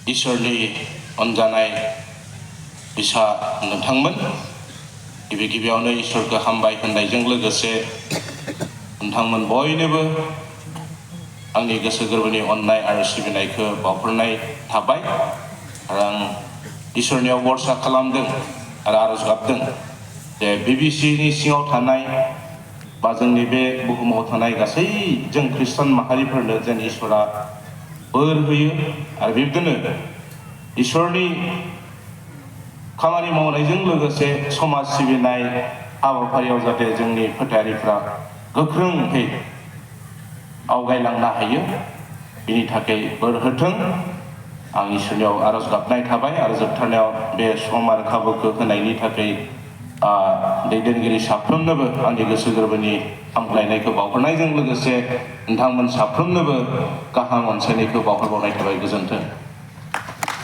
इसोरनि अनजानाय बिसा नोंथांमोन गिबियावनो इसोरखौ हामबाय होननायजों लोगोसे नोंथांमोन बयनोबो आंनि गोसो गोरबोनि अननाय आरो सिबिनायखौ बावहरनाय थाबाय आरो आं इसोरनियाव भरसा खालामदों आरो आरज गाबदों जे BBCनि सिङाव थानाय बा जोंनि बे बुहुमाव थानाय गासै जों ख्रिस्टान माहारिफोरनो जेन इसोरा बोर होयो आरो बिब्दिनो इसोरनि खामानि मावनायजों लोगोसे समाज सिबिनाय हाबाफारियाव जाहाथे जोंनि फोथायारिफ्रा गोख्रोङै आवगायलांनो हायो बिनि थाखाय बोर होथों आं इसोरनियाव आरज गाबनाय थाबाय आरो जोबथारनायाव बे सम आरो खाबुखौ होनायनि थाखाय दैदेनगिरि साफ्रोमनोबो आंनि गोसो गोरबोनि हामग्लायनायखौ बावहरनायजों लोगोसे नोंथांमोन साफ्रोमनोबो गाहाम अनसायनायखौ बावहरबावनाय थाबाय। गोजोन्थों।